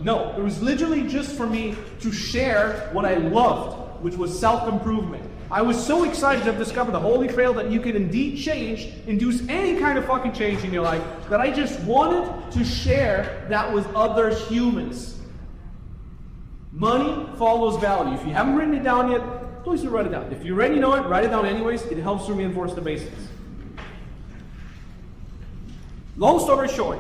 No, it was literally just for me to share what I loved, which was self-improvement. I was so excited to have discovered the Holy Grail that you could indeed change, induce any kind of fucking change in your life, that I just wanted to share that with other humans. Money follows value. If you haven't written it down yet, please do write it down. If you already know it, write it down anyways. It helps to reinforce the basics. Long story short,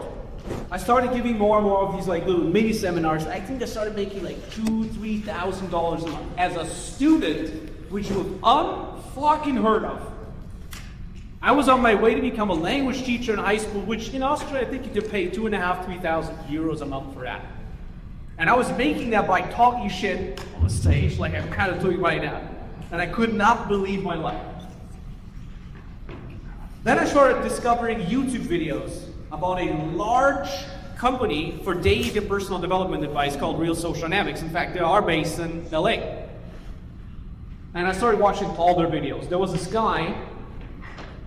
I started giving more and more of these like little mini seminars. I think I started making like $2,000–$3,000 a month as a student, which was unfucking heard of. I was on my way to become a language teacher in high school, which in Austria I think you could pay 2,500–3,000 euros a month for that. And I was making that by talking shit on stage, like I'm kind of doing right now. And I could not believe my luck. Then I started discovering YouTube videos about a large company for dating and personal development advice called Real Social Dynamics. In fact, they are based in LA. And I started watching all their videos. There was this guy,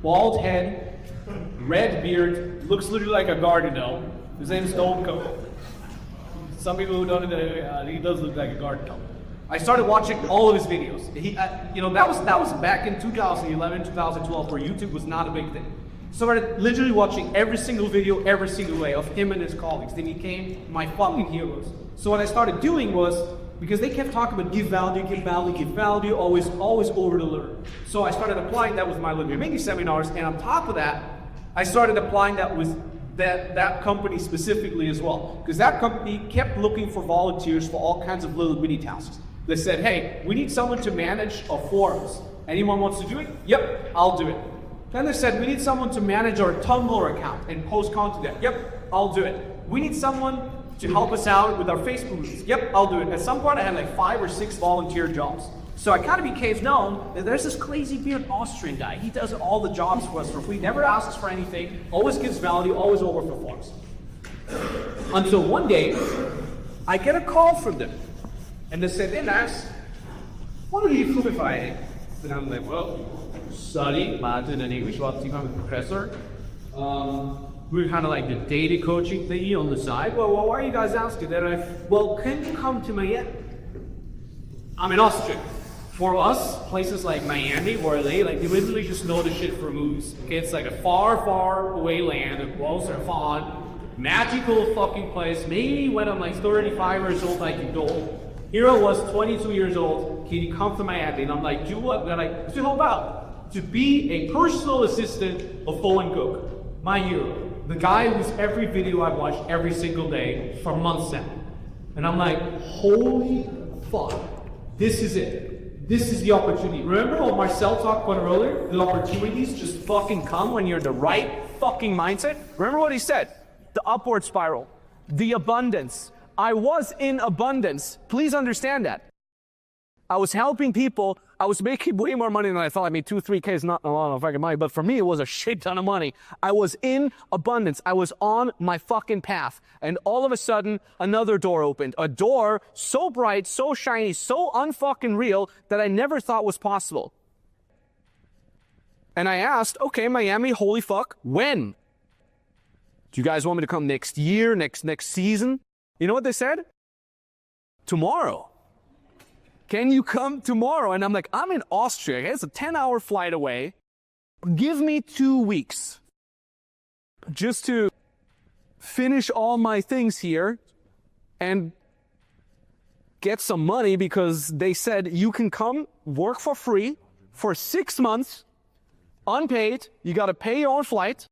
bald head, red beard, looks literally like a garden gnome. His name is Stone Cold. Some people who don't know, he does look like a garden gnome. I started watching all of his videos. That was back in 2011, 2012, where YouTube was not a big thing. So I started literally watching every single video, every single way of him and his colleagues. They became my fucking heroes. So what I started doing was, because they kept talking about give value, give value, give value, always over deliver. So I started applying that with my little mini seminars, and on top of that, I started applying that with that company specifically as well. Because that company kept looking for volunteers for all kinds of little mini tasks. They said, hey, we need someone to manage our forums. Anyone wants to do it? Yep, I'll do it. Then they said, we need someone to manage our Tumblr account and post content there. Yep, I'll do it. We need someone to help us out with our Facebook groups. Yep, I'll do it. At some point, I had like 5 or 6 volunteer jobs. So I kind of became known that there's this crazy beard Austrian guy. He does all the jobs for us for free, never asks for anything, always gives value, always overperforms. Until one day, I get a call from them. And they said, hey Lars, what do you do if I... And I'm like, well, study Latin and English while I'm a professor. We're kind of like the data coaching thingy on the side. Well, why are you guys asking that? Well, can you come to Miami? I'm in Austria. For us, places like Miami or LA, like they literally just know the shit for movies. Okay, it's like a far, far away land, a close or fun, magical fucking place. Maybe when I'm like 35 years old, I can go. Here I was, 22 years old. Can you come to Miami? And I'm like, do what? And I'm like, to help out, to be a personal assistant of Bowen Cook, my hero. The guy whose every video I've watched every single day for months now. And I'm like, holy fuck, this is it. This is the opportunity. Remember what Marcel talked about earlier? The opportunities just fucking come when you're in the right fucking mindset. Remember what he said? The upward spiral, the abundance. I was in abundance. Please understand that. I was helping people. I was making way more money than I thought. I mean, 2–3K is not a lot of fucking money, but for me, it was a shit ton of money. I was in abundance. I was on my fucking path. And all of a sudden, another door opened. A door so bright, so shiny, so unfucking real that I never thought was possible. And I asked, okay, Miami, holy fuck, when? Do you guys want me to come next year, next season? You know what they said? Tomorrow. Can you come tomorrow? And I'm like, I'm in Austria. It's a 10-hour flight away. Give me 2 weeks just to finish all my things here and get some money, because they said you can come work for free for 6 months, unpaid. You got to pay your own flight.